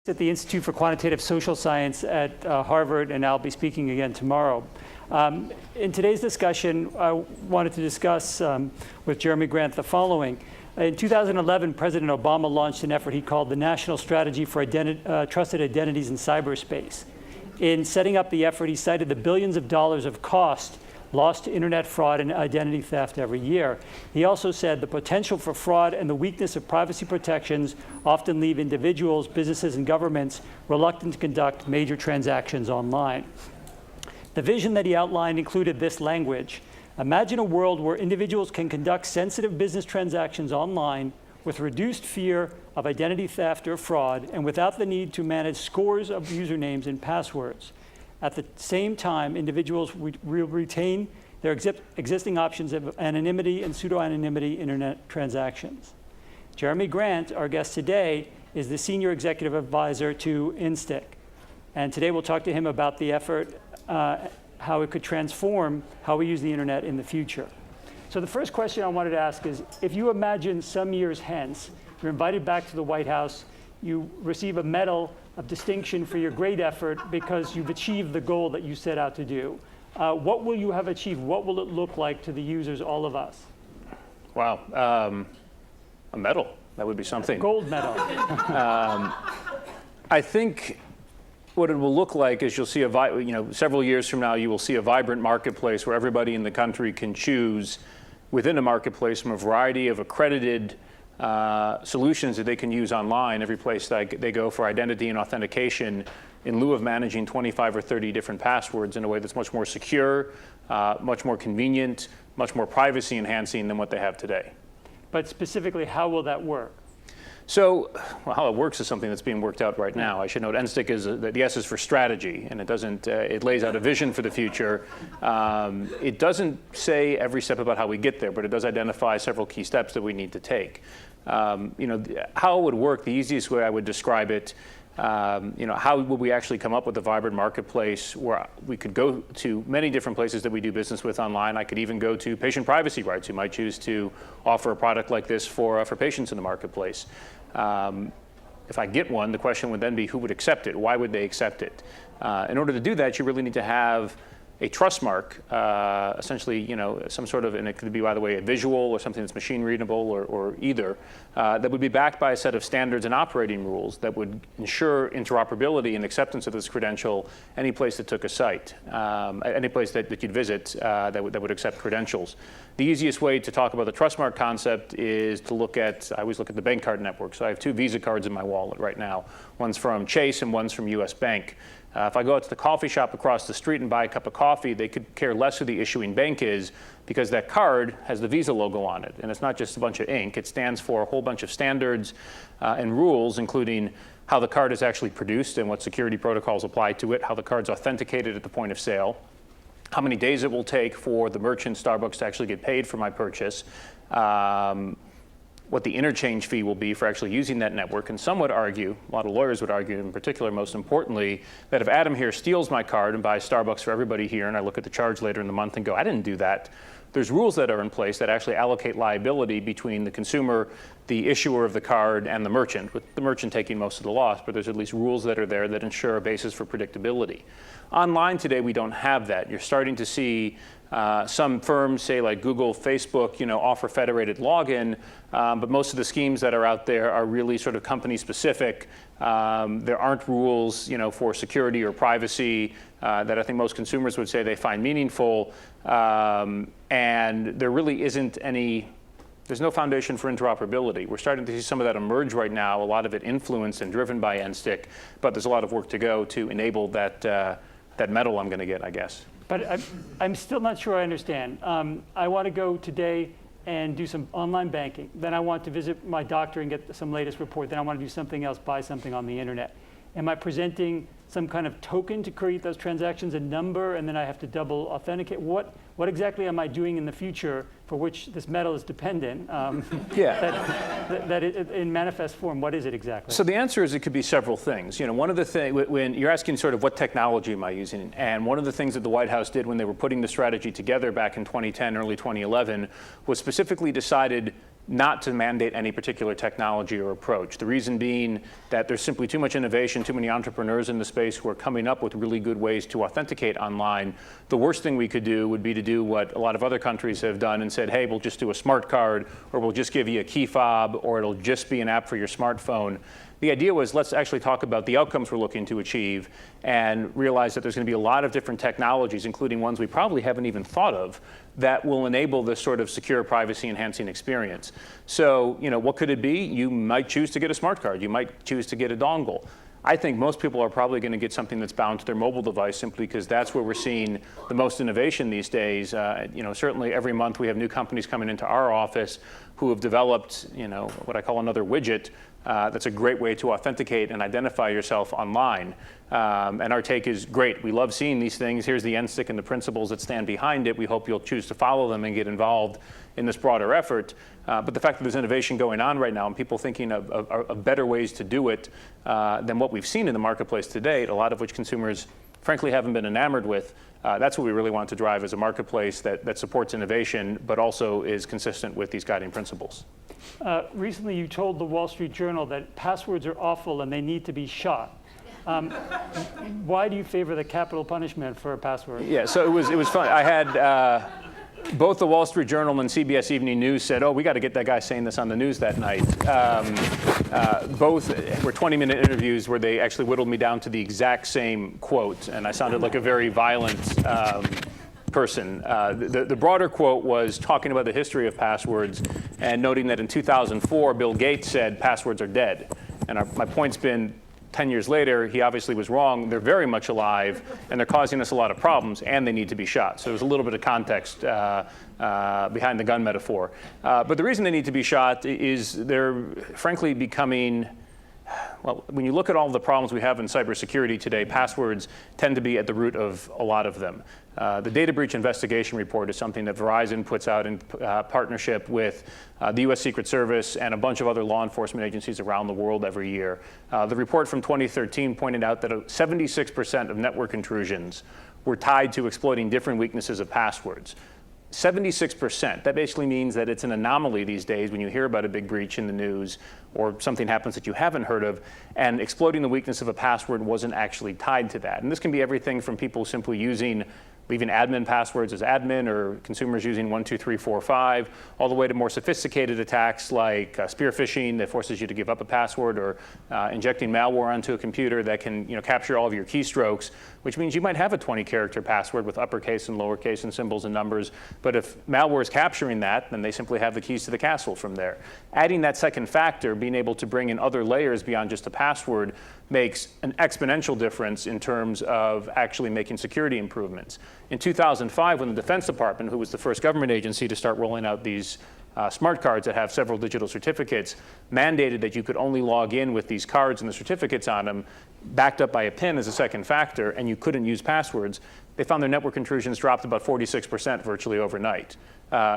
At the Institute for Quantitative Social Science at Harvard, and I'll be speaking again tomorrow. In today's discussion, I wanted to discuss with Jeremy Grant the following. In 2011, President Obama launched an effort he called the National Strategy for Trusted Identities in Cyberspace. In setting up the effort, he cited the billions of dollars of cost lost to internet fraud and identity theft every year. He also said the potential for fraud and the weakness of privacy protections often leave individuals, businesses, and governments reluctant to conduct major transactions online. The vision that he outlined included this language: imagine a world where individuals can conduct sensitive business transactions online with reduced fear of identity theft or fraud and without the need to manage scores of usernames and passwords. At the same time, individuals will retain their existing options of anonymity and pseudo-anonymity internet transactions. Jeremy Grant, our guest today, is the Senior Executive Advisor to Nsik. And today we'll talk to him about the effort, how it could transform how we use the internet in the future. So the first question I wanted to ask is, if you imagine some years hence, you're invited back to the White House, you receive a medal of distinction for your great effort because you've achieved the goal that you set out to do. What will you have achieved? What will it look like to the users, all of us? Wow, a medal, that would be something. A gold medal. I think what it will look like is you'll see several years from now, you will see a vibrant marketplace where everybody in the country can choose within a marketplace from a variety of accredited solutions that they can use online every place they go for identity and authentication, in lieu of managing 25 or 30 different passwords in a way that's much more secure, much more convenient, much more privacy enhancing than what they have today. But specifically, how will that work? So, well, how it works is something that's being worked out right now. I should note Nsik is the S is for strategy, and it lays out a vision for the future. It doesn't say every step about how we get there, but it does identify several key steps that we need to take. How it would work, the easiest way I would describe it, how would we actually come up with a vibrant marketplace where we could go to many different places that we do business with online. I could even go to patient privacy rights who might choose to offer a product like this for patients in the marketplace. If I get one, the question would then be who would accept it? Why would they accept it? In order to do that, you really need to have a trust mark, essentially, some sort of, and it could be, by the way, a visual or something that's machine readable or either, that would be backed by a set of standards and operating rules that would ensure interoperability and acceptance of this credential any place that took a site, any place that you'd visit that would accept credentials. The easiest way to talk about the trust mark concept is to I always look at the bank card network. So I have two Visa cards in my wallet right now. One's from Chase and one's from US Bank. If I go out to the coffee shop across the street and buy a cup of coffee, they could care less who the issuing bank is because that card has the Visa logo on it. And it's not just a bunch of ink. It stands for a whole bunch of standards and rules, including how the card is actually produced and what security protocols apply to it, how the card's authenticated at the point of sale, how many days it will take for the merchant, Starbucks, to actually get paid for my purchase, what the interchange fee will be for actually using that network. And some would argue, a lot of lawyers would argue in particular, most importantly, that if Adam here steals my card and buys Starbucks for everybody here, and I look at the charge later in the month and go, I didn't do that, there's rules that are in place that actually allocate liability between the consumer, the issuer of the card, and the merchant, with the merchant taking most of the loss, but there's at least rules that are there that ensure a basis for predictability. Online today, we don't have that. You're starting to see some firms, say like Google, Facebook, offer federated login, but most of the schemes that are out there are really sort of company specific. There aren't rules, for security or privacy that I think most consumers would say they find meaningful, and there really isn't there's no foundation for interoperability. We're starting to see some of that emerge right now, a lot of it influenced and driven by Nsik, but there's a lot of work to go to enable that medal I'm going to get, I guess. But I'm still not sure I understand. I want to go today and do some online banking. Then I want to visit my doctor and get some latest report. Then I want to do something else, buy something on the internet. Am I presenting some kind of token to create those transactions, a number, and then I have to double authenticate? What exactly am I doing in the future for which this medal is dependent? That in manifest form, what is it exactly? So the answer is it could be several things. One of the things, when you're asking sort of what technology am I using, and one of the things that the White House did when they were putting the strategy together back in 2010, early 2011, was specifically decided not to mandate any particular technology or approach. The reason being that there's simply too much innovation, too many entrepreneurs in the space who are coming up with really good ways to authenticate online. The worst thing we could do would be to do what a lot of other countries have done and said, hey, we'll just do a smart card, or we'll just give you a key fob, or it'll just be an app for your smartphone. The idea was, let's actually talk about the outcomes we're looking to achieve and realize that there's going to be a lot of different technologies, including ones we probably haven't even thought of, that will enable this sort of secure, privacy-enhancing experience. So, what could it be? You might choose to get a smart card. You might choose to get a dongle. I think most people are probably going to get something that's bound to their mobile device simply because that's where we're seeing the most innovation these days. Certainly every month we have new companies coming into our office who have developed, what I call another widget. That's a great way to authenticate and identify yourself online. And our take is great. We love seeing these things. Here's the Nsik and the principles that stand behind it. We hope you'll choose to follow them and get involved in this broader effort. But the fact that there's innovation going on right now and people thinking of better ways to do it than what we've seen in the marketplace to date, a lot of which consumers frankly haven't been enamored with, that's what we really want to drive as a marketplace that supports innovation, but also is consistent with these guiding principles. Recently, you told the Wall Street Journal that passwords are awful and they need to be shot. Why do you favor the capital punishment for a password? Yeah, so it was fun. I had both the Wall Street Journal and CBS Evening News said, oh, we got to get that guy saying this on the news that night. Both were 20-minute interviews where they actually whittled me down to the exact same quote, and I sounded like a very violent person. The broader quote was talking about the history of passwords and noting that in 2004, Bill Gates said passwords are dead. And my point's been 10 years later, he obviously was wrong. They're very much alive, and they're causing us a lot of problems, and they need to be shot. So there's a little bit of context behind the gun metaphor. But the reason they need to be shot is they're frankly becoming, well, when you look at all the problems we have in cybersecurity today, passwords tend to be at the root of a lot of them. The data breach investigation report is something that Verizon puts out in partnership with the U.S. Secret Service and a bunch of other law enforcement agencies around the world every year. The report from 2013 pointed out that 76% of network intrusions were tied to exploiting different weaknesses of passwords. 76%. That basically means that it's an anomaly these days when you hear about a big breach in the news or something happens that you haven't heard of, and exploiting the weakness of a password wasn't actually tied to that. And this can be everything from people simply leaving admin passwords as admin, or consumers using 1, 2, 3, 4, 5, all the way to more sophisticated attacks like spear phishing that forces you to give up a password, or injecting malware onto a computer that can capture all of your keystrokes, which means you might have a 20-character password with uppercase and lowercase and symbols and numbers, but if malware is capturing that, then they simply have the keys to the castle from there. Adding that second factor, being able to bring in other layers beyond just a password, makes an exponential difference in terms of actually making security improvements. In 2005, when the Defense Department, who was the first government agency to start rolling out these smart cards that have several digital certificates, mandated that you could only log in with these cards and the certificates on them, backed up by a PIN as a second factor, and you couldn't use passwords, they found their network intrusions dropped about 46% virtually overnight,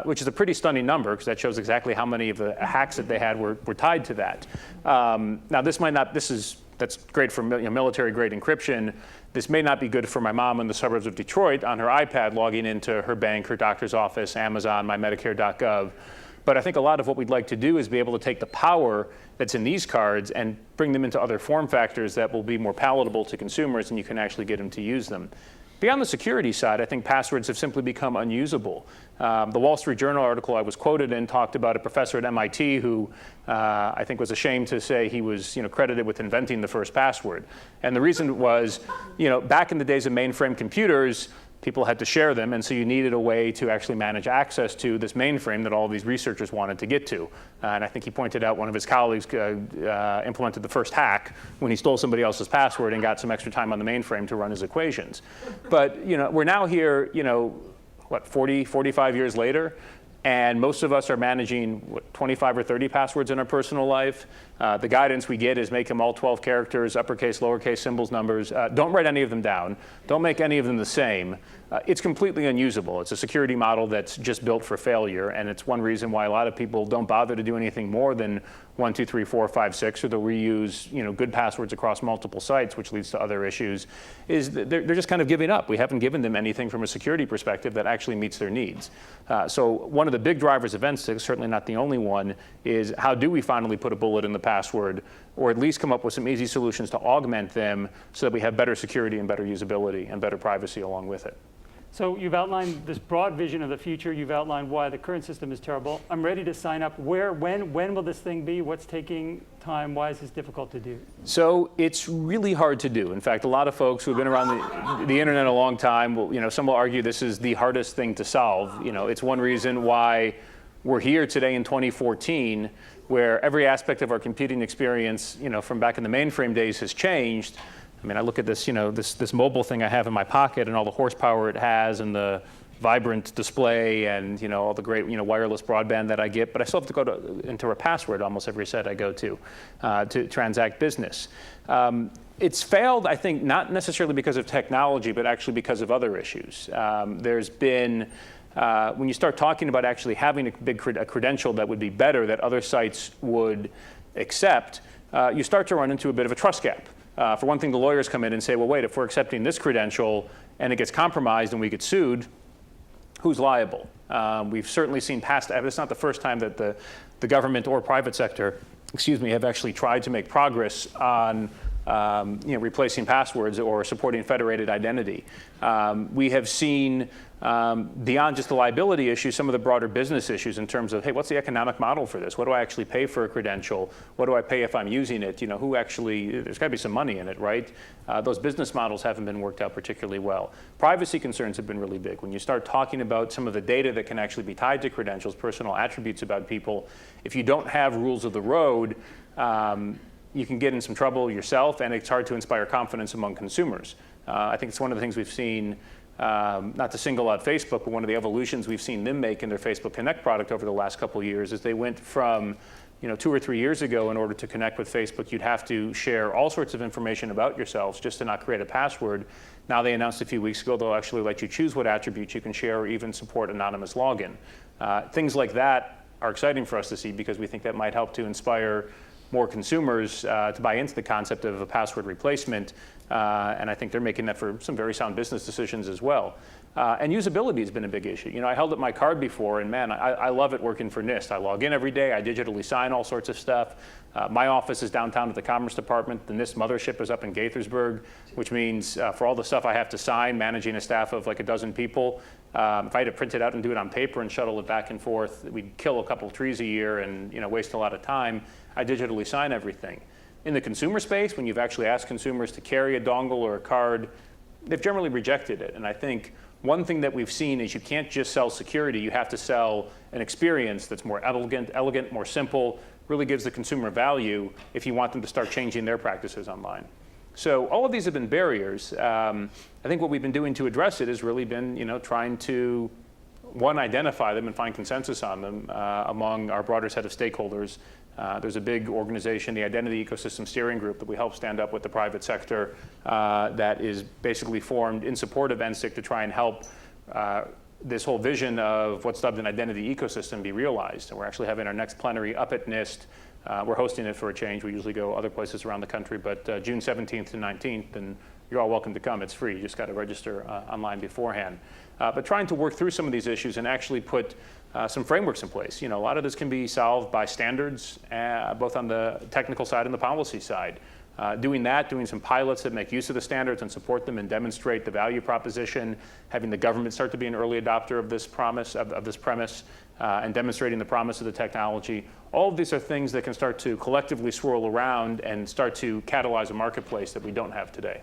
which is a pretty stunning number because that shows exactly how many of the hacks that they had were tied to that. Now, that's great for military-grade encryption. This may not be good for my mom in the suburbs of Detroit on her iPad logging into her bank, her doctor's office, Amazon, mymedicare.gov. But I think a lot of what we'd like to do is be able to take the power that's in these cards and bring them into other form factors that will be more palatable to consumers, and you can actually get them to use them. Beyond the security side, I think passwords have simply become unusable. The Wall Street Journal article I was quoted in talked about a professor at MIT who I think was ashamed to say he was credited with inventing the first password. And the reason was, back in the days of mainframe computers, people had to share them, and so you needed a way to actually manage access to this mainframe that all of these researchers wanted to get to. And I think he pointed out one of his colleagues implemented the first hack when he stole somebody else's password and got some extra time on the mainframe to run his equations. But we're now here, 40, 45 years later, and most of us are managing 25 or 30 passwords in our personal life. The guidance we get is make them all 12 characters, uppercase, lowercase, symbols, numbers. Don't write any of them down. Don't make any of them the same. It's completely unusable. It's a security model that's just built for failure, and it's one reason why a lot of people don't bother to do anything more than 1, 2, 3, 4, 5, 6, or they'll reuse good passwords across multiple sites, which leads to other issues, is that they're just kind of giving up. We haven't given them anything from a security perspective that actually meets their needs. So one of the big drivers of Nsik, certainly not the only one, is how do we finally put a bullet in the password, or at least come up with some easy solutions to augment them so that we have better security and better usability and better privacy along with it. So you've outlined this broad vision of the future. You've outlined why the current system is terrible. I'm ready to sign up. Where, when will this thing be? What's taking time? Why is this difficult to do? So it's really hard to do. In fact, a lot of folks who've been around the internet a long time, some will argue this is the hardest thing to solve. It's one reason why we're here today in 2014, where every aspect of our computing experience, from back in the mainframe days has changed. I mean, I look at this, this mobile thing I have in my pocket and all the horsepower it has and the vibrant display and, all the great, wireless broadband that I get, but I still have to go enter a password almost every site I go to transact business. It's failed, I think, not necessarily because of technology, but actually because of other issues. There's been, when you start talking about actually having a credential that would be better, that other sites would accept, you start to run into a bit of a trust gap. For one thing, the lawyers come in and say, well, wait, if we're accepting this credential and it gets compromised and we get sued, who's liable? We've certainly seen past, it's not the first time that the government or private sector, have actually tried to make progress on replacing passwords or supporting federated identity. We have seen, beyond just the liability issue, some of the broader business issues in terms of, hey, what's the economic model for this? What do I actually pay for a credential? What do I pay if I'm using it? Who actually, there's got to be some money in it, right? Those business models haven't been worked out particularly well. Privacy concerns have been really big. When you start talking about some of the data that can actually be tied to credentials, personal attributes about people, if you don't have rules of the road, you can get in some trouble yourself, and it's hard to inspire confidence among consumers. I think it's one of the things we've seen, not to single out Facebook, but one of the evolutions we've seen them make in their Facebook Connect product over the last couple of years is they went from 2 or 3 years ago, in order to connect with Facebook, you'd have to share all sorts of information about yourselves just to not create a password. Now they announced a few weeks ago they'll actually let you choose what attributes you can share or even support anonymous login. Things like that are exciting for us to see because we think that might help to inspire more consumers to buy into the concept of a password replacement. And I think they're making that for some very sound business decisions as well. And usability has been a big issue. I held up my card before, and man, I love it working for NIST. I log in every day, I digitally sign all sorts of stuff. My office is downtown at the Commerce Department. The NIST mothership is up in Gaithersburg, which means for all the stuff I have to sign, managing a staff of like a dozen people, if I had to print it out and do it on paper and shuttle it back and forth, we'd kill a couple of trees a year and waste a lot of time. I digitally sign everything. In the consumer space, when you've actually asked consumers to carry a dongle or a card, they've generally rejected it. And I think one thing that we've seen is you can't just sell security, you have to sell an experience that's more elegant, more simple, really gives the consumer value if you want them to start changing their practices online. So all of these have been barriers. I think what we've been doing to address it has really been trying to, one, identify them and find consensus on them among our broader set of stakeholders. There's a big organization, the Identity Ecosystem Steering Group, that we help stand up with the private sector that is basically formed in support of Nsik to try and help this whole vision of what's dubbed an identity ecosystem be realized. And we're actually having our next plenary up at NIST. We're hosting it for a change. We usually go other places around the country, but June 17th to 19th, and you're all welcome to come. It's free. You just got to register online beforehand. But trying to work through some of these issues and actually put some frameworks in place. A lot of this can be solved by standards, both on the technical side and the policy side. Doing some pilots that make use of the standards and support them and demonstrate the value proposition, having the government start to be an early adopter of this premise, and demonstrating the promise of the technology. All of these are things that can start to collectively swirl around and start to catalyze a marketplace that we don't have today.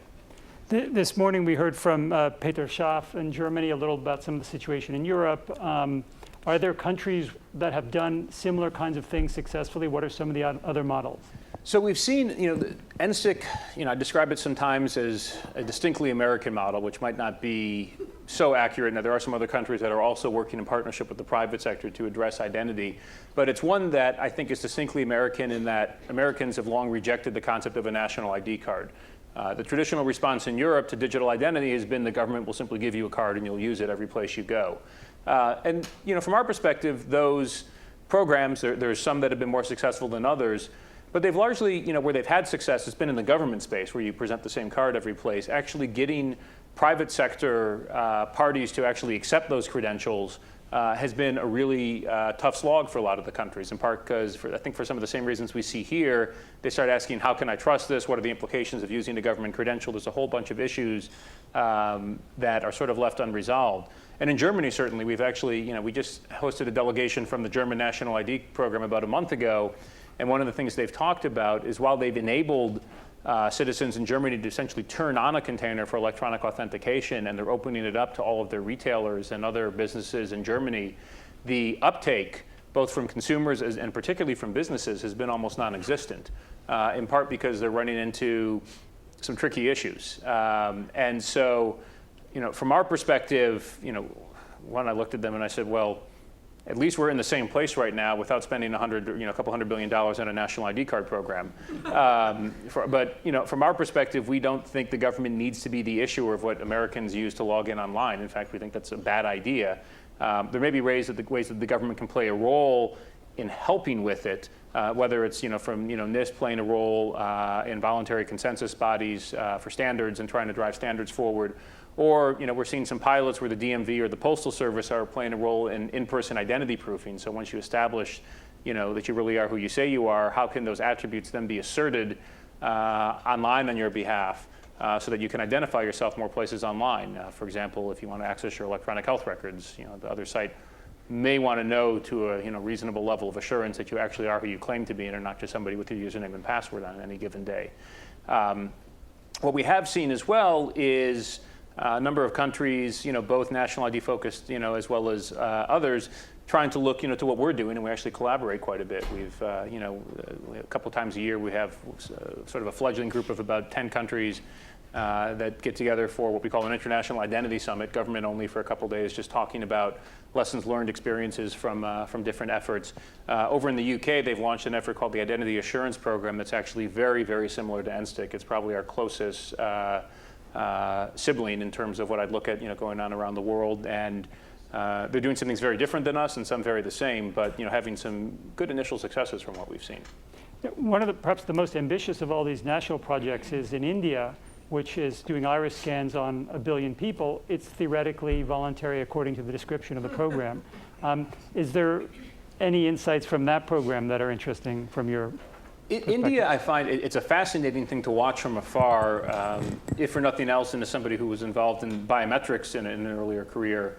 This morning we heard from Peter Schaaf in Germany a little about some of the situation in Europe. Are there countries that have done similar kinds of things successfully? What are some of the other models? So we've seen, Nsik, I describe it sometimes as a distinctly American model, which might not be so accurate. Now, there are some other countries that are also working in partnership with the private sector to address identity, but it's one that I think is distinctly American in that Americans have long rejected the concept of a national ID card. The traditional response in Europe to digital identity has been the government will simply give you a card and you'll use it every place you go. And from our perspective, those programs, there's some that have been more successful than others, but they've largely, where they've had success, it's been in the government space where you present the same card every place. Actually getting private sector parties to actually accept those credentials has been a really tough slog for a lot of the countries, in part because I think for some of the same reasons we see here, they start asking, how can I trust this? What are the implications of using a government credential? There's a whole bunch of issues that are sort of left unresolved. And in Germany, certainly, we've actually, we just hosted a delegation from the German National ID program about a month ago. And one of the things they've talked about is while they've enabled citizens in Germany to essentially turn on a container for electronic authentication, and they're opening it up to all of their retailers and other businesses in Germany, the uptake, both from consumers and particularly from businesses, has been almost non-existent, in part because they're running into some tricky issues. And so, from our perspective, one, I looked at them and I said, well, at least we're in the same place right now without spending a couple $100 billion on a national ID card program. But from our perspective, we don't think the government needs to be the issuer of what Americans use to log in online. In fact, we think that's a bad idea. There may be ways that the government can play a role in helping with it, whether it's from NIST playing a role in voluntary consensus bodies for standards and trying to drive standards forward. Or we're seeing some pilots where the DMV or the Postal Service are playing a role in in-person identity proofing. So once you establish that you really are who you say you are, how can those attributes then be asserted online on your behalf so that you can identify yourself more places online? For example, if you want to access your electronic health records, the other site may want to know to a reasonable level of assurance that you actually are who you claim to be and are not just somebody with your username and password on any given day. What we have seen as well is a number of countries, both national ID focused, as well as others, trying to look, to what we're doing, and we actually collaborate quite a bit. We've, a couple times a year, we have sort of a fledgling group of about 10 countries that get together for what we call an International Identity Summit, government only for a couple days, just talking about lessons learned, experiences from different efforts. Over in the UK, they've launched an effort called the Identity Assurance Program that's actually very, very similar to Nsik. It's probably our closest sibling in terms of what I'd look at, going on around the world, and they're doing some things very different than us, and some very the same, but having some good initial successes from what we've seen. One of perhaps the most ambitious of all these national projects is in India, which is doing iris scans on 1 billion people. It's theoretically voluntary according to the description of the program. Is there any insights from that program that are interesting from your India, I find it's a fascinating thing to watch from afar, if for nothing else, and as somebody who was involved in biometrics in an earlier career.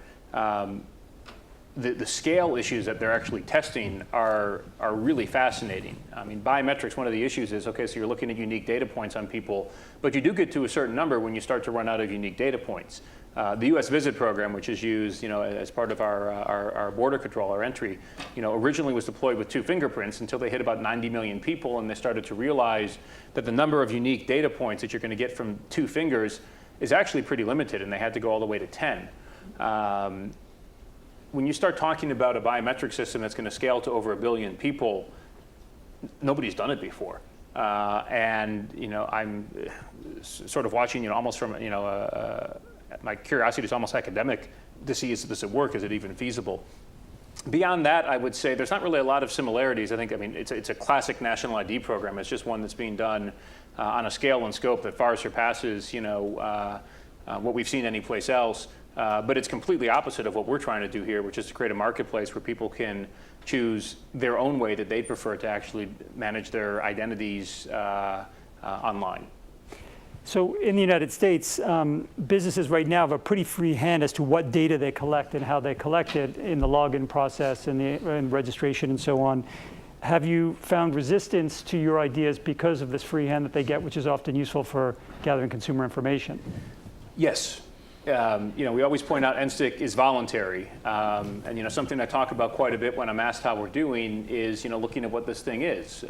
The scale issues that they're actually testing are really fascinating. I mean, biometrics, one of the issues is, okay, so you're looking at unique data points on people, but you do get to a certain number when you start to run out of unique data points. The U.S. Visit program, which is used, as part of our border control, our entry, originally was deployed with 2 fingerprints until they hit about 90 million people, and they started to realize that the number of unique data points that you're going to get from 2 fingers is actually pretty limited, and they had to go all the way to 10. When you start talking about a biometric system that's going to scale to over 1 billion people, nobody's done it before. And I'm sort of watching, almost from my curiosity is almost academic to see, does it work? Is it even feasible? Beyond that, I would say there's not really a lot of similarities. I mean, it's a classic national ID program. It's just one that's being done on a scale and scope that far surpasses, what we've seen anyplace else. But it's completely opposite of what we're trying to do here, which is to create a marketplace where people can choose their own way that they prefer to actually manage their identities online. So in the United States, businesses right now have a pretty free hand as to what data they collect and how they collect it in the login process and the registration and so on. Have you found resistance to your ideas because of this free hand that they get, which is often useful for gathering consumer information? Yes. We always point out Nsik is voluntary. And something I talk about quite a bit when I'm asked how we're doing is looking at what this thing is,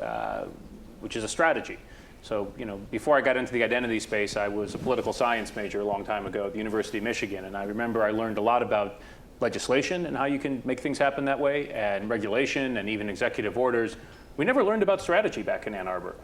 which is a strategy. So, before I got into the identity space, I was a political science major a long time ago at the University of Michigan. And I remember I learned a lot about legislation and how you can make things happen that way, and regulation and even executive orders. We never learned about strategy back in Ann Arbor.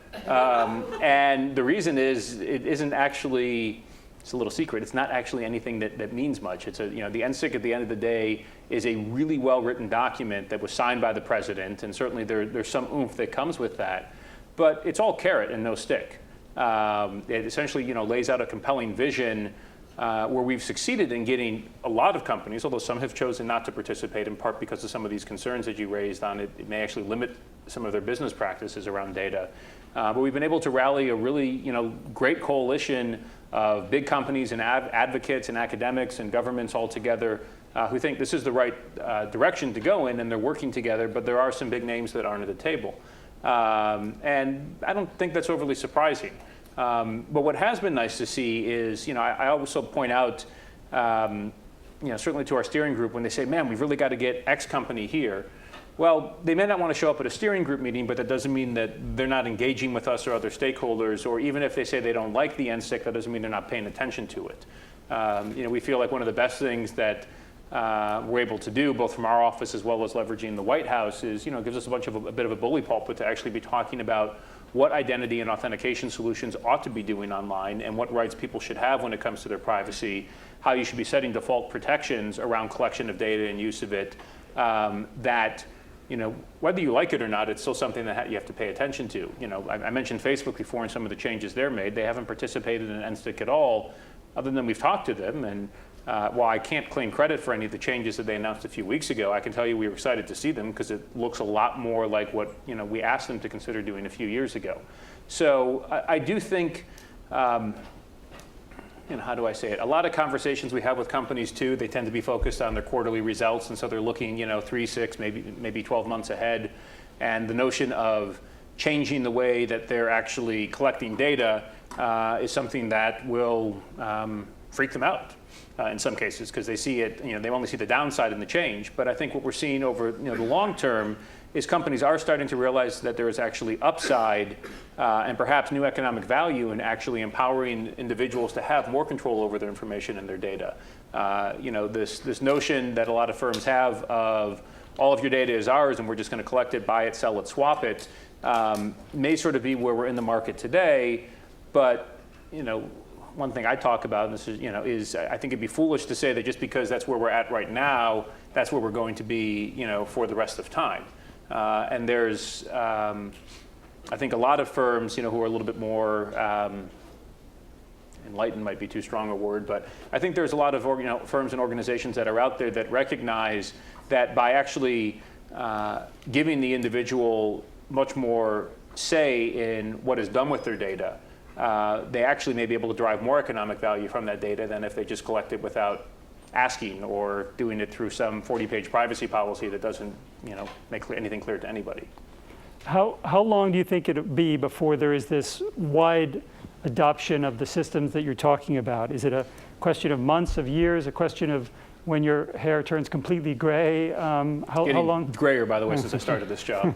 And the reason is it isn't actually, it's a little secret, it's not actually anything that means much. It's the Nsik at the end of the day is a really well-written document that was signed by the president, and certainly there's some oomph that comes with that. But it's all carrot and no stick. It essentially lays out a compelling vision where we've succeeded in getting a lot of companies, although some have chosen not to participate in part because of some of these concerns that you raised on it. It may actually limit some of their business practices around data. But we've been able to rally a really great coalition of big companies and advocates and academics and governments all together who think this is the right direction to go in, and they're working together, but there are some big names that aren't at the table. And I don't think that's overly surprising. But what has been nice to see is, I also point out, certainly to our steering group, when they say, man, we've really got to get X company here. Well, they may not want to show up at a steering group meeting, but that doesn't mean that they're not engaging with us or other stakeholders, or even if they say they don't like the Nsik, that doesn't mean they're not paying attention to it. We feel like one of the best things that we're able to do, both from our office as well as leveraging the White House, is gives us a bit of a bully pulpit to actually be talking about what identity and authentication solutions ought to be doing online, and what rights people should have when it comes to their privacy, how you should be setting default protections around collection of data and use of it, that whether you like it or not, it's still something that you have to pay attention to. I mentioned Facebook before and some of the changes they're made. They haven't participated in Nsik at all, other than we've talked to them. And while I can't claim credit for any of the changes that they announced a few weeks ago, I can tell you we were excited to see them because it looks a lot more like what we asked them to consider doing a few years ago. So I do think, how do I say it? A lot of conversations we have with companies too, they tend to be focused on their quarterly results, and so they're looking 3, 6, maybe 12 months ahead. And the notion of changing the way that they're actually collecting data is something that will freak them out. In some cases, because they see it, they only see the downside in the change. But I think what we're seeing over the long term is companies are starting to realize that there is actually upside and perhaps new economic value in actually empowering individuals to have more control over their information and their data. This notion that a lot of firms have of all of your data is ours and we're just going to collect it, buy it, sell it, swap it, may sort of be where we're in the market today. But one thing I talk about, and this is I think it'd be foolish to say that just because that's where we're at right now, that's where we're going to be, for the rest of time. And there's, I think, a lot of firms, who are a little bit more enlightened might be too strong a word, but I think there's a lot of firms and organizations that are out there that recognize that by actually giving the individual much more say in what is done with their data, they actually may be able to derive more economic value from that data than if they just collect it without asking or doing it through some 40-page privacy policy that doesn't make anything clear to anybody. How long do you think it'll be before there is this wide adoption of the systems that you're talking about? Is it a question of months, of years, a question of when your hair turns completely gray? How long? Grayer, by the way, since I started this job.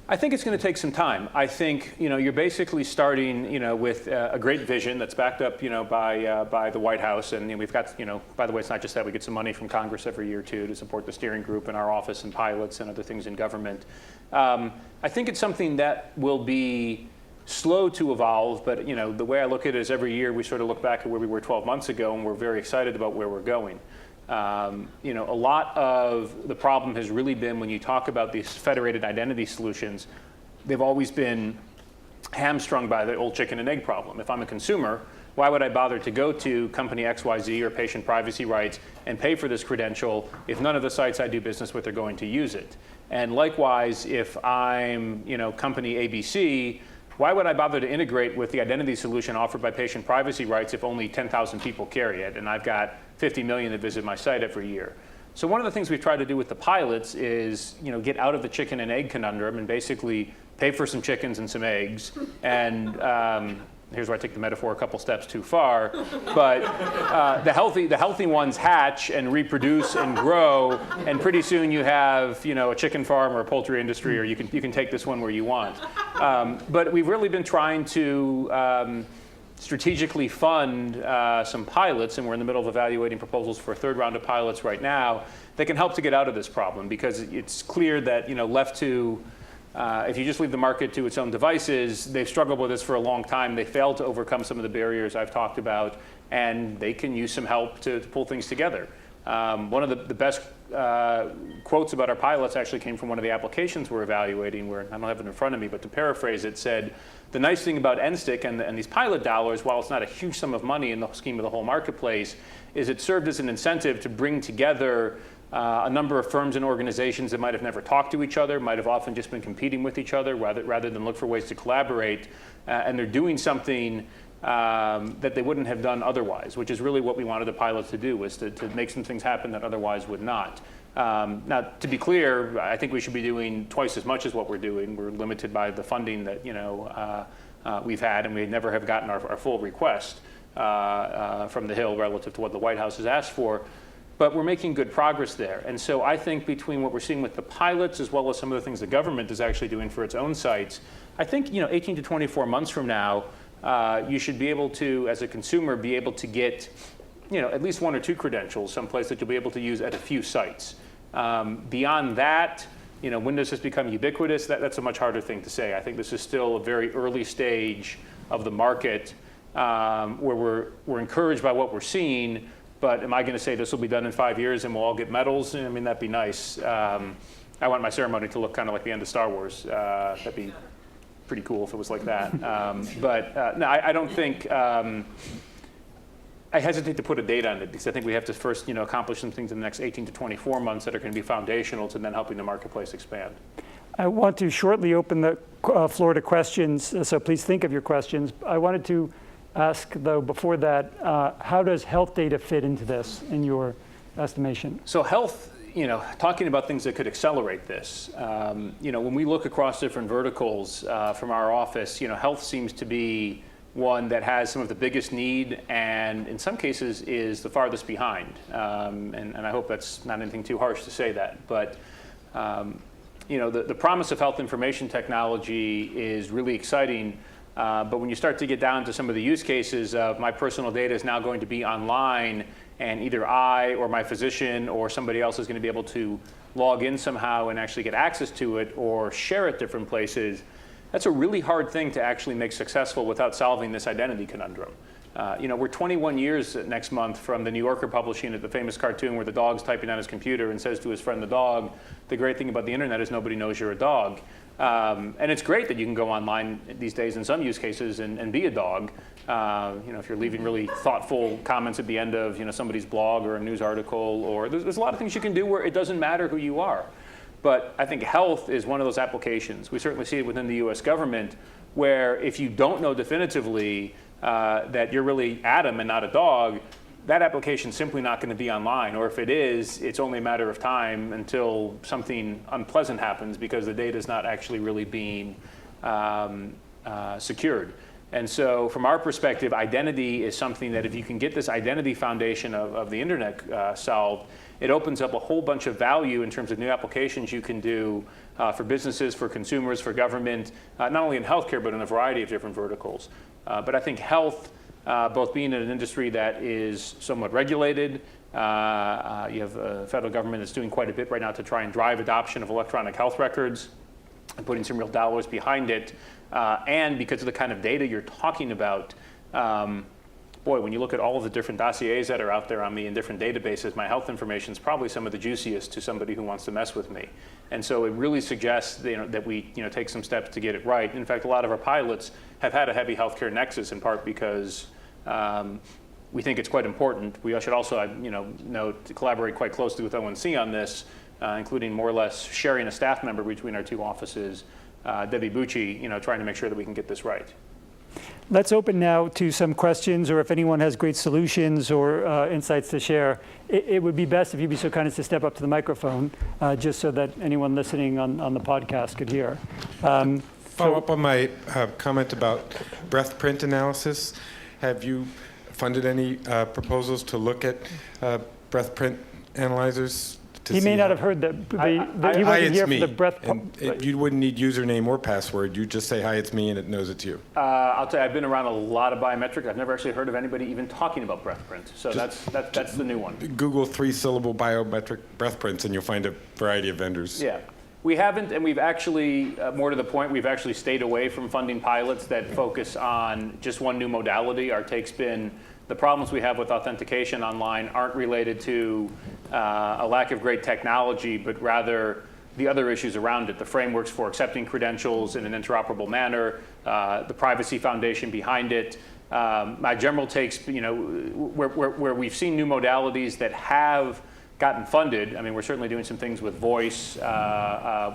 I think it's going to take some time. I think you're basically starting with a great vision that's backed up by the White House, and we've got by the way, it's not just that, we get some money from Congress every year too to support the steering group in our office and pilots and other things in government. I think it's something that will be slow to evolve, but the way I look at it is every year we sort of look back at where we were 12 months ago, and we're very excited about where we're going. A lot of the problem has really been when you talk about these federated identity solutions, they've always been hamstrung by the old chicken and egg problem. If I'm a consumer, why would I bother to go to company XYZ or patient privacy rights and pay for this credential if none of the sites I do business with are going to use it? And likewise, if I'm company ABC, why would I bother to integrate with the identity solution offered by patient privacy rights if only 10,000 people carry it and I've got 50 million that visit my site every year? So one of the things we've tried to do with the pilots is get out of the chicken and egg conundrum and basically pay for some chickens and some eggs. And here's where I take the metaphor a couple steps too far. But the healthy ones hatch and reproduce and grow, and pretty soon you have a chicken farm or a poultry industry, or you can take this one where you want. But we've really been trying to strategically fund some pilots, and we're in the middle of evaluating proposals for a third round of pilots right now that can help to get out of this problem, because it's clear that, left to, if you just leave the market to its own devices, they've struggled with this for a long time. They failed to overcome some of the barriers I've talked about, and they can use some help to pull things together. One of the best quotes about our pilots actually came from one of the applications we're evaluating, where I don't have it in front of me, but to paraphrase, it said, the nice thing about Nsik and these pilot dollars, while it's not a huge sum of money in the scheme of the whole marketplace, is it served as an incentive to bring together a number of firms and organizations that might have never talked to each other, might have often just been competing with each other rather than look for ways to collaborate, and they're doing something that they wouldn't have done otherwise, which is really what we wanted the pilot to do, was to make some things happen that otherwise would not. Now, to be clear, I think we should be doing twice as much as what we're doing. We're limited by the funding that we've had, and we never have gotten our full request from the Hill relative to what the White House has asked for. But we're making good progress there. And so I think between what we're seeing with the pilots, as well as some of the things the government is actually doing for its own sites, I think 18 to 24 months from now, you should be able to, as a consumer, be able to get at least one or two credentials someplace that you'll be able to use at a few sites. Beyond that, Windows has become ubiquitous. That's a much harder thing to say. I think this is still a very early stage of the market where we're encouraged by what we're seeing. But am I going to say this will be done in 5 years and we'll all get medals? I mean, that'd be nice. I want my ceremony to look kind of like the end of Star Wars. That'd be pretty cool if it was like that. No, I don't think, I hesitate to put a date on it, because I think we have to first accomplish some things in the next 18 to 24 months that are going to be foundational to then helping the marketplace expand. I want to shortly open the floor to questions, so please think of your questions. I wanted to ask, though, before that, how does health data fit into this, in your estimation? So health, talking about things that could accelerate this, when we look across different verticals from our office, health seems to be one that has some of the biggest need, and in some cases is the farthest behind. And I hope that's not anything too harsh to say that. But the promise of health information technology is really exciting. But when you start to get down to some of the use cases of my personal data is now going to be online, and either I or my physician or somebody else is going to be able to log in somehow and actually get access to it or share it different places, that's a really hard thing to actually make successful without solving this identity conundrum. We're 21 years next month from the New Yorker publishing the famous cartoon where the dog's typing on his computer and says to his friend the dog, the great thing about the internet is nobody knows you're a dog. And it's great that you can go online these days in some use cases and be a dog. If you're leaving really thoughtful comments at the end of somebody's blog or a news article, or there's a lot of things you can do where it doesn't matter who you are. But I think health is one of those applications. We certainly see it within the US government, where if you don't know definitively that you're really Adam and not a dog, that application's simply not going to be online. Or if it is, it's only a matter of time until something unpleasant happens, because the data is not actually really being secured. And so from our perspective, identity is something that if you can get this identity foundation of the internet solved, it opens up a whole bunch of value in terms of new applications you can do for businesses, for consumers, for government, not only in healthcare, but in a variety of different verticals. But I think health, both being in an industry that is somewhat regulated, you have a federal government that's doing quite a bit right now to try and drive adoption of electronic health records and putting some real dollars behind it. And because of the kind of data you're talking about, boy, when you look at all of the different dossiers that are out there on me in different databases, my health information is probably some of the juiciest to somebody who wants to mess with me. And so it really suggests that we take some steps to get it right. In fact, a lot of our pilots have had a heavy healthcare nexus, in part because we think it's quite important. We should also note to collaborate quite closely with ONC on this, including more or less sharing a staff member between our two offices, Debbie Bucci, trying to make sure that we can get this right. Let's open now to some questions, or if anyone has great solutions or insights to share. It would be best if you'd be so kind as to step up to the microphone, just so that anyone listening on the podcast could hear. Follow up on my comment about breath print analysis. Have you funded any proposals to look at breath print analyzers He may not have heard that. He Hi, wasn't it's here me. for the breath. You wouldn't need username or password. You just say, hi, it's me, and it knows it's you. I'll tell you, I've been around a lot of biometrics. I've never actually heard of anybody even talking about breath print. So that's the new one. Google 3-syllable biometric breath prints, and you'll find a variety of vendors. Yeah. We haven't, and we've actually, more to the point, we've actually stayed away from funding pilots that focus on just one new modality. Our take's been the problems we have with authentication online aren't related to a lack of great technology, but rather the other issues around it, the frameworks for accepting credentials in an interoperable manner, the privacy foundation behind it. My general takes, where we've seen new modalities that have gotten funded. I mean, we're certainly doing some things with voice,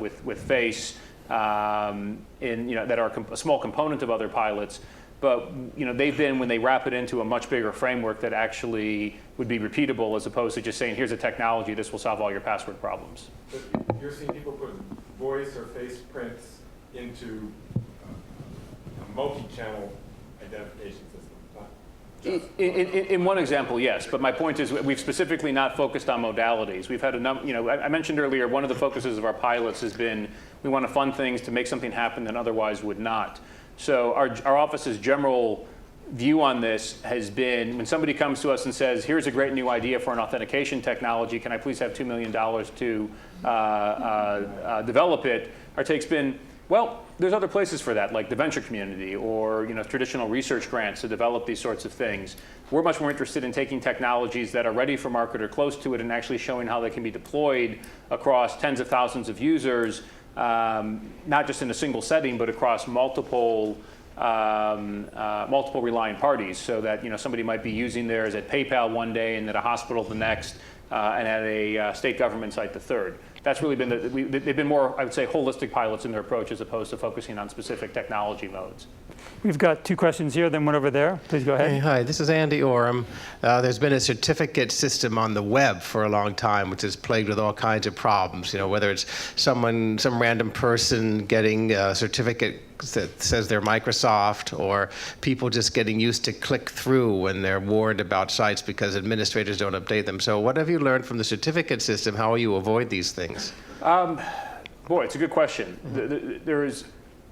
with face, that are a small component of other pilots. But they've been, when they wrap it into a much bigger framework that actually would be repeatable, as opposed to just saying, here's a technology, this will solve all your password problems. But you're seeing people put voice or face prints into a multi-channel identification system. In one example, yes. But my point is we've specifically not focused on modalities. We've had a number, I mentioned earlier, one of the focuses of our pilots has been we want to fund things to make something happen that otherwise would not. So our office's general view on this has been when somebody comes to us and says, here's a great new idea for an authentication technology, can I please have $2 million to develop it? Our take's been, well, there's other places for that, like the venture community or traditional research grants to develop these sorts of things. We're much more interested in taking technologies that are ready for market or close to it and actually showing how they can be deployed across tens of thousands of users, not just in a single setting, but across multiple reliant parties, so that somebody might be using theirs at PayPal one day and at a hospital the next, and at a state government site the third. That's really been they've been more, I would say, holistic pilots in their approach as opposed to focusing on specific technology modes. We've got two questions here, then one over there. Please go ahead. Hey, hi, this is Andy Orem. There's been a certificate system on the web for a long time, which is plagued with all kinds of problems. Whether it's some random person getting a certificate that says they're Microsoft, or people just getting used to click through when they're warned about sites because administrators don't update them. So what have you learned from the certificate system? How will you avoid these things? Boy, it's a good question. There is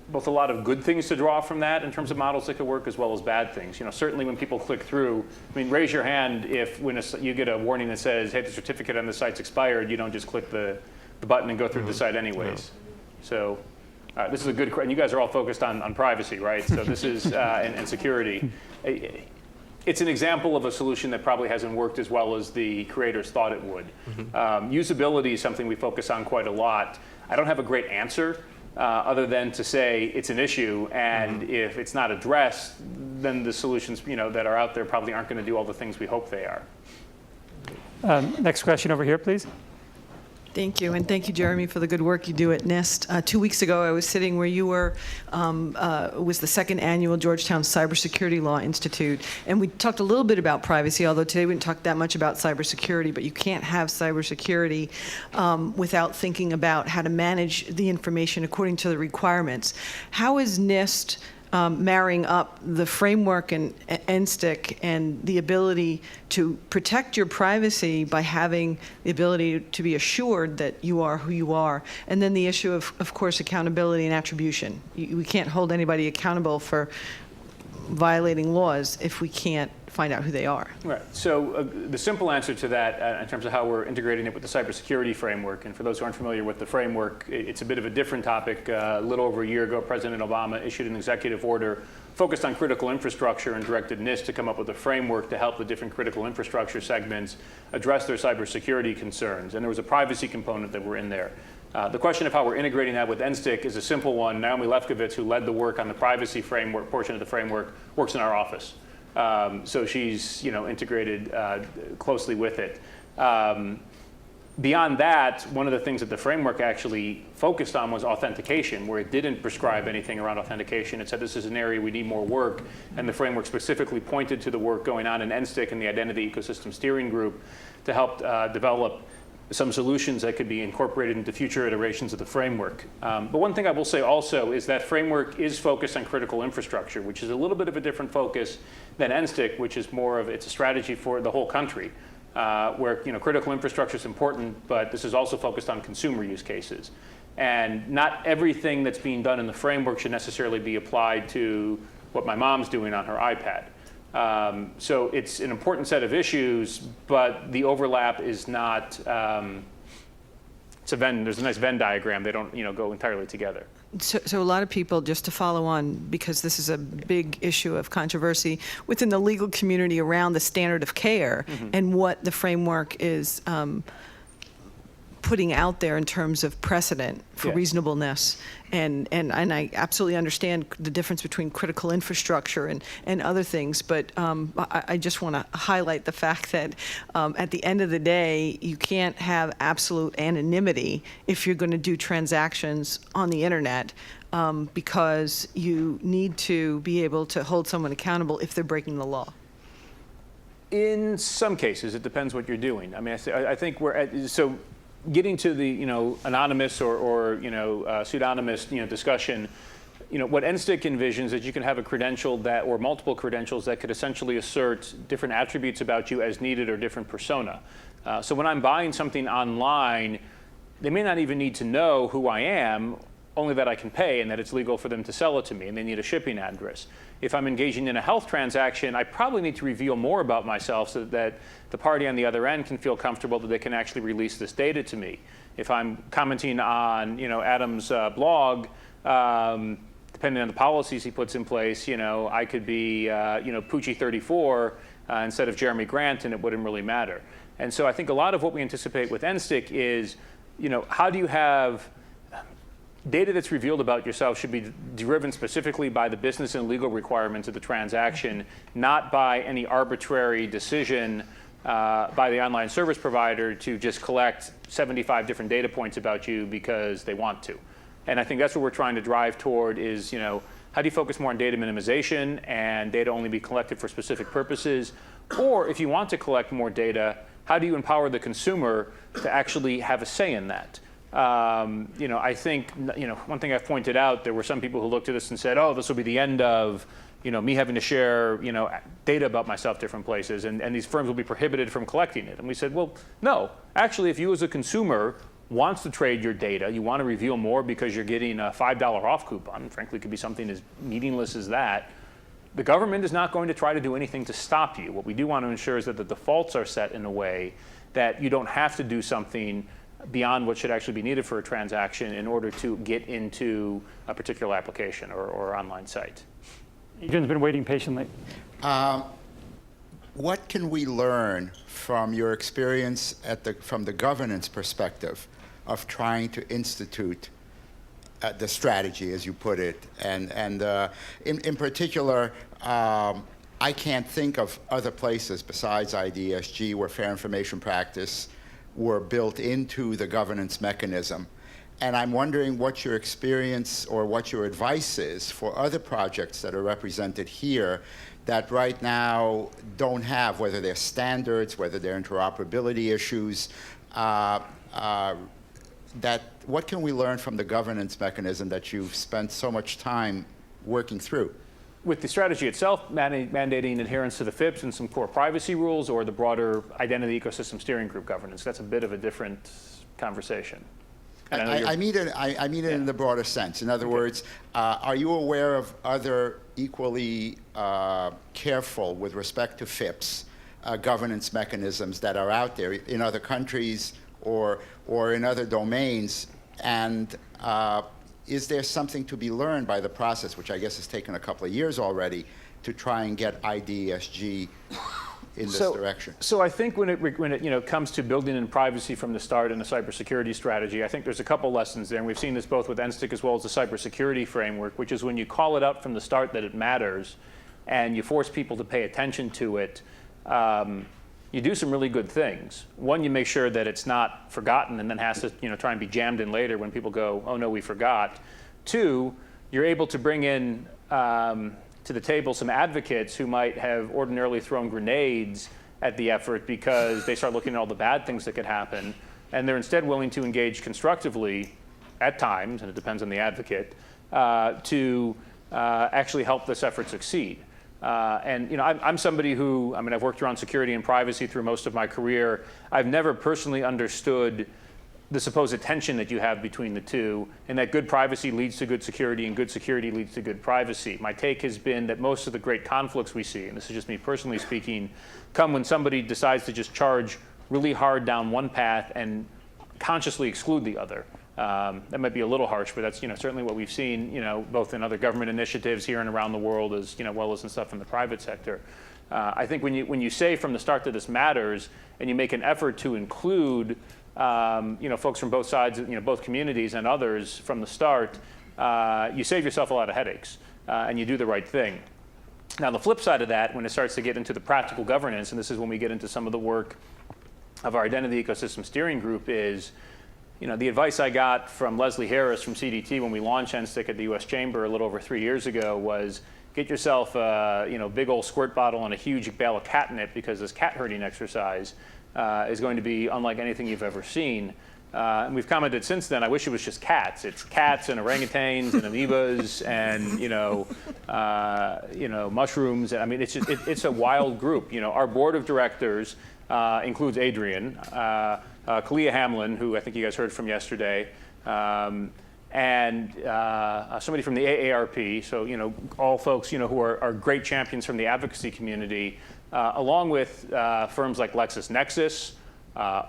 both a lot of good things to draw from that in terms of models that could work, as well as bad things. Certainly when people click through, raise your hand if when you get a warning that says, hey, the certificate on the site's expired, you don't just click the button and go through the site anyways. So this is a good question. You guys are all focused on privacy, right? So this is, and security. It's an example of a solution that probably hasn't worked as well as the creators thought it would. Usability is something we focus on quite a lot. I don't have a great answer other than to say it's an issue, and if it's not addressed, then the solutions that are out there probably aren't going to do all the things we hope they are. Next question over here, please. Thank you, and thank you, Jeremy, for the good work you do at NIST. 2 weeks ago, I was sitting where you were. It was the second annual Georgetown Cybersecurity Law Institute, and we talked a little bit about privacy, although today we didn't talk that much about cybersecurity, but you can't have cybersecurity without thinking about how to manage the information according to the requirements. How is NIST marrying up the framework and Nsik and the ability to protect your privacy by having the ability to be assured that you are who you are, and then the issue of course, accountability and attribution. We can't hold anybody accountable for violating laws if we can't find out who they are. Right. So the simple answer to that in terms of how we're integrating it with the cybersecurity framework, and for those who aren't familiar with the framework, it's a bit of a different topic. A little over a year ago, President Obama issued an executive order focused on critical infrastructure and directed NIST to come up with a framework to help the different critical infrastructure segments address their cybersecurity concerns. And there was a privacy component that were in there. The question of how we're integrating that with Nsik is a simple one. Naomi Lefkowitz, who led the work on the privacy framework portion of the framework, works in our office. So she's integrated closely with it. Beyond that, one of the things that the framework actually focused on was authentication, where it didn't prescribe anything around authentication. It said this is an area we need more work, and the framework specifically pointed to the work going on in Nsik and the Identity Ecosystem Steering Group to help develop some solutions that could be incorporated into future iterations of the framework. But one thing I will say also is that framework is focused on critical infrastructure, which is a little bit of a different focus than Nsik, which is more of, it's a strategy for the whole country. where critical infrastructure is important, but this is also focused on consumer use cases. And not everything that's being done in the framework should necessarily be applied to what my mom's doing on her iPad. So it's an important set of issues, but the overlap is not, there's a nice Venn diagram. They don't go entirely together. So a lot of people, just to follow on, because this is a big issue of controversy within the legal community around the standard of care and what the framework is putting out there in terms of precedent for reasonableness. And I absolutely understand the difference between critical infrastructure and other things, but I just want to highlight the fact that at the end of the day, you can't have absolute anonymity if you're going to do transactions on the internet, because you need to be able to hold someone accountable if they're breaking the law. In some cases, it depends what you're doing. I mean, I think we're at, so getting to the anonymous or pseudonymous discussion, what Nsik envisions is you can have a credential that, or multiple credentials that could essentially assert different attributes about you as needed or different persona. So when I'm buying something online, they may not even need to know who I am, only that I can pay and that it's legal for them to sell it to me, and they need a shipping address. If I'm engaging in a health transaction, I probably need to reveal more about myself so that the party on the other end can feel comfortable that they can actually release this data to me. If I'm commenting on Adam's blog, depending on the policies he puts in place, I could be Poochie34 instead of Jeremy Grant, and it wouldn't really matter. And so I think a lot of what we anticipate with Nsik is, how do you have data that's revealed about yourself should be driven specifically by the business and legal requirements of the transaction, not by any arbitrary decision by the online service provider to just collect 75 different data points about you because they want to. And I think that's what we're trying to drive toward is, how do you focus more on data minimization and data only be collected for specific purposes? Or if you want to collect more data, how do you empower the consumer to actually have a say in that? I think, one thing I've pointed out, there were some people who looked at this and said, oh, this will be the end of, me having to share, data about myself different places, and these firms will be prohibited from collecting it. And we said, well, no. Actually, if you as a consumer wants to trade your data, you want to reveal more because you're getting a $5 off coupon, frankly, it could be something as meaningless as that, the government is not going to try to do anything to stop you. What we do want to ensure is that the defaults are set in a way that you don't have to do something beyond what should actually be needed for a transaction in order to get into a particular application or online site. Adrian's been waiting patiently. What can we learn from your experience from the governance perspective of trying to institute the strategy, as you put it? And in particular, I can't think of other places besides IDSG where fair information practice were built into the governance mechanism. And I'm wondering what your experience or what your advice is for other projects that are represented here that right now don't have, whether they're standards, whether they're interoperability issues, what can we learn from the governance mechanism that you've spent so much time working through? With the strategy itself, mandating adherence to the FIPS and some core privacy rules, or the broader identity ecosystem steering group governance, that's a bit of a different conversation. I mean it in the broader sense. In other words, are you aware of other equally careful with respect to FIPS governance mechanisms that are out there in other countries or in other domains? And is there something to be learned by the process, which I guess has taken a couple of years already, to try and get IDSG in this direction? So I think when it comes to building in privacy from the start in a cybersecurity strategy, I think there's a couple lessons there, and we've seen this both with Nsik as well as the cybersecurity framework, which is when you call it out from the start that it matters, and you force people to pay attention to it, you do some really good things. One, you make sure that it's not forgotten and then has to try and be jammed in later when people go, oh no, we forgot. Two, you're able to bring in to the table some advocates who might have ordinarily thrown grenades at the effort because they start looking at all the bad things that could happen, and they're instead willing to engage constructively at times, and it depends on the advocate, to actually help this effort succeed. And I'm somebody who, I've worked around security and privacy through most of my career. I've never personally understood the supposed tension that you have between the two, and that good privacy leads to good security, and good security leads to good privacy. My take has been that most of the great conflicts we see, and this is just me personally speaking, come when somebody decides to just charge really hard down one path and consciously exclude the other. That might be a little harsh, but that's certainly what we've seen, both in other government initiatives here and around the world, as well as in stuff in the private sector. I think when you say from the start that this matters, and you make an effort to include folks from both sides, both communities and others from the start, you save yourself a lot of headaches, and you do the right thing. Now, the flip side of that, when it starts to get into the practical governance, and this is when we get into some of the work of our Identity Ecosystem Steering Group, is the advice I got from Leslie Harris from CDT when we launched Nsik at the US Chamber a little over 3 years ago was, get yourself a big old squirt bottle and a huge bale of catnip, because this cat herding exercise is going to be unlike anything you've ever seen. And we've commented since then, I wish it was just cats. It's cats and orangutans and amoebas and mushrooms. It's a wild group. Our board of directors includes Adrian, Kalia Hamlin, who I think you guys heard from yesterday, and somebody from the AARP, so all folks who are great champions from the advocacy community, along with firms like LexisNexis,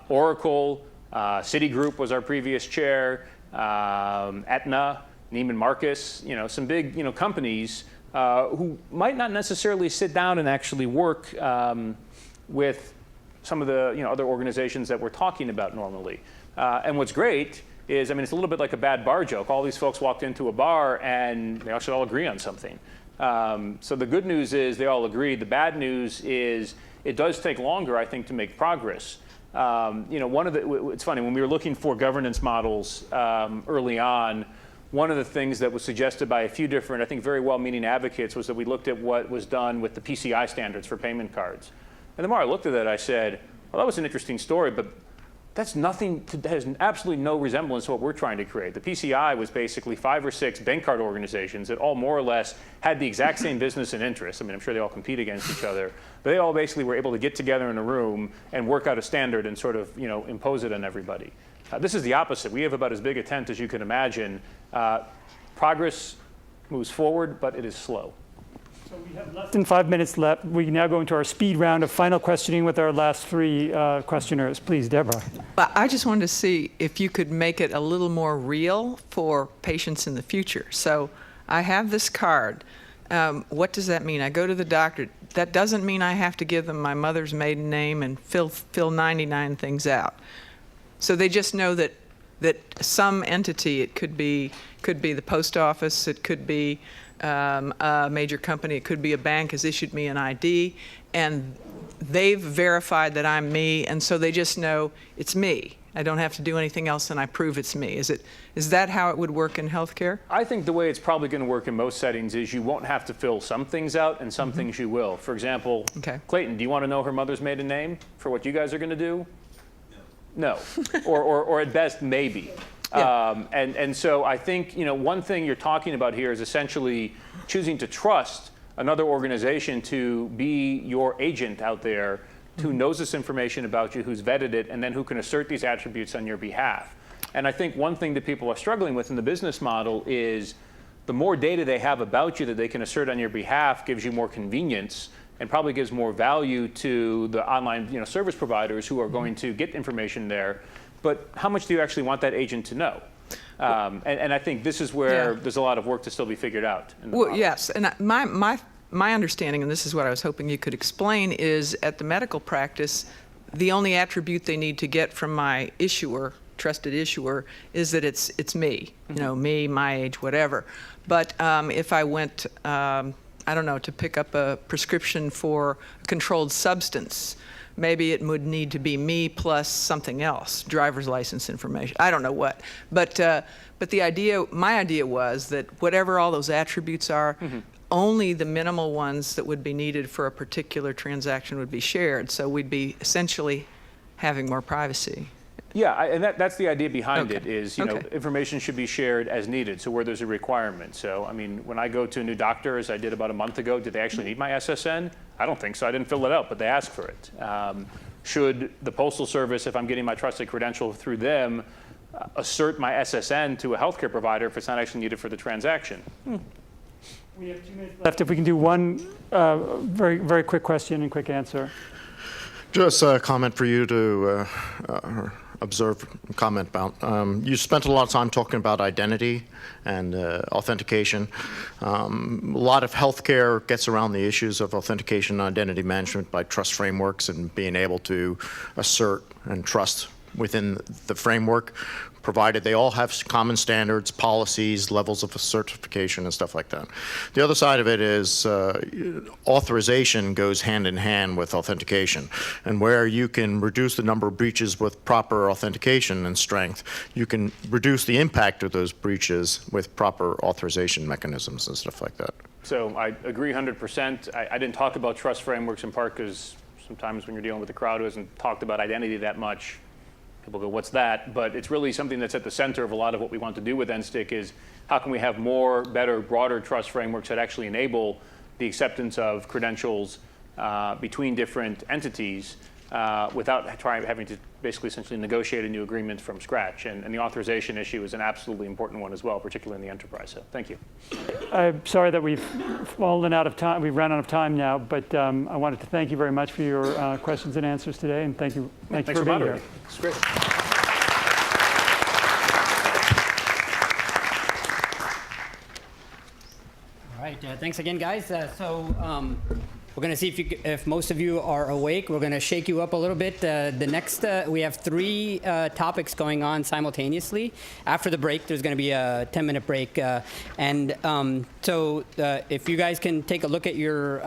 Oracle, Citigroup was our previous chair, Aetna, Neiman Marcus, some big companies who might not necessarily sit down and actually work with some of the other organizations that we're talking about normally. And what's great is, it's a little bit like a bad bar joke. All these folks walked into a bar and they actually all agree on something. So the good news is they all agree. The bad news is it does take longer, I think, to make progress. It's funny, when we were looking for governance models early on, one of the things that was suggested by a few different, I think, very well-meaning advocates was that we looked at what was done with the PCI standards for payment cards. And the more I looked at that, I said, well, that was an interesting story, but that has absolutely no resemblance to what we're trying to create. The PCI was basically 5 or 6 bank card organizations that all more or less had the exact same business and interests. I'm sure they all compete against each other, but they all basically were able to get together in a room and work out a standard and sort of, impose it on everybody. This is the opposite. We have about as big a tent as you can imagine. Progress moves forward, but it is slow. So we have less than 5 minutes left. We can now go into our speed round of final questioning with our last 3 questioners. Please, Deborah. Well, I just wanted to see if you could make it a little more real for patients in the future. So I have this card. What does that mean? I go to the doctor. That doesn't mean I have to give them my mother's maiden name and fill 99 things out. So they just know that some entity, it could be the post office, it could be a major company, it could be a bank, has issued me an ID, and they've verified that I'm me, and so they just know it's me. I don't have to do anything else, and I prove it's me. Is that how it would work in healthcare? I think the way it's probably going to work in most settings is you won't have to fill some things out, and some things you will. For example, Clayton, do you want to know her mother's maiden name for what you guys are going to do? No. or at best, maybe. Yeah. And so I think one thing you're talking about here is essentially choosing to trust another organization to be your agent out there, who knows this information about you, who's vetted it, and then who can assert these attributes on your behalf. And I think one thing that people are struggling with in the business model is the more data they have about you that they can assert on your behalf gives you more convenience and probably gives more value to the online service providers who are going to get information there. But how much do you actually want that agent to know? And I think this is where there's a lot of work to still be figured out. Well, yes, and my understanding, and this is what I was hoping you could explain, is at the medical practice, the only attribute they need to get from my issuer, trusted issuer, is that it's me, me, my age, whatever. But if I went, I don't know, to pick up a prescription for a controlled substance, maybe it would need to be me plus something else, driver's license information. I don't know what, but my idea was that whatever all those attributes are, only the minimal ones that would be needed for a particular transaction would be shared. So we'd be essentially having more privacy. Yeah, and that's the idea behind it is, you know, Okay. information should be shared as needed, so where there's a requirement. So, I mean, when I go to a new doctor, as I did about a month ago, did they actually need my SSN? I don't think so. I didn't fill it out, but they asked for it. Should the Postal Service, if I'm getting my trusted credential through them, assert my SSN to a healthcare provider if it's not actually needed for the transaction? We have 2 minutes left. If we can do one very, very quick question and quick answer. Just a comment for you to observe, comment about. You spent a lot of time talking about identity and authentication. A lot of healthcare gets around the issues of authentication and identity management by trust frameworks and being able to assert and trust within the framework, provided they all have common standards, policies, levels of certification, and stuff like that. The other side of it is authorization goes hand in hand with authentication. And where you can reduce the number of breaches with proper authentication and strength, you can reduce the impact of those breaches with proper authorization mechanisms and stuff like that. So I agree 100%. I didn't talk about trust frameworks in part because sometimes when you're dealing with a crowd who hasn't talked about identity that much, people go, what's that? But it's really something that's at the center of a lot of what we want to do with Nsik is how can we have more, better, broader trust frameworks that actually enable the acceptance of credentials between different entities without having to basically essentially negotiate a new agreement from scratch. And the authorization issue is an absolutely important one as well, particularly in the enterprise. So thank you. I'm sorry that we've fallen out of time. We've run out of time now, but I wanted to thank you very much for your questions and answers today, and thank you for being here. Moderating. It's great. All right, thanks again, guys. We're going to see if most of you are awake. We're going to shake you up a little bit. We have 3 topics going on simultaneously. After the break, there's going to be a 10-minute break. If you guys can take a look at your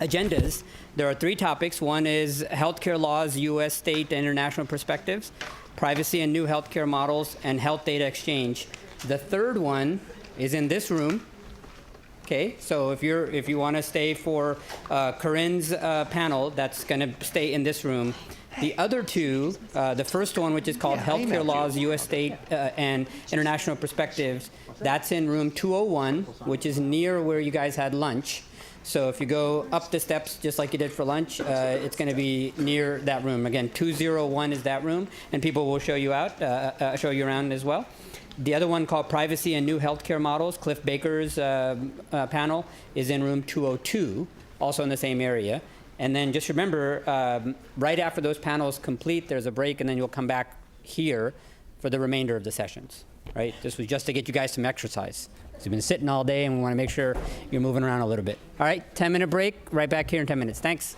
agendas, there are 3 topics. One is healthcare laws, U.S., state, and international perspectives, privacy and new healthcare models, and health data exchange. The third one is in this room. Okay, so if you want to stay for Corinne's panel, that's going to stay in this room. The other 2, the first one, which is called Healthcare Laws, U.S. State, and International Perspectives, that's in room 201, which is near where you guys had lunch. So if you go up the steps, just like you did for lunch, it's going to be near that room. Again, 201 is that room, and people will show you show you around as well. The other one, called Privacy and New Healthcare Models, Cliff Baker's panel, is in room 202, also in the same area. And then just remember, right after those panels complete, there's a break, and then you'll come back here for the remainder of the sessions. Right? This was just to get you guys some exercise. So you've been sitting all day, and we want to make sure you're moving around a little bit. All right, 10-minute break, right back here in 10 minutes. Thanks.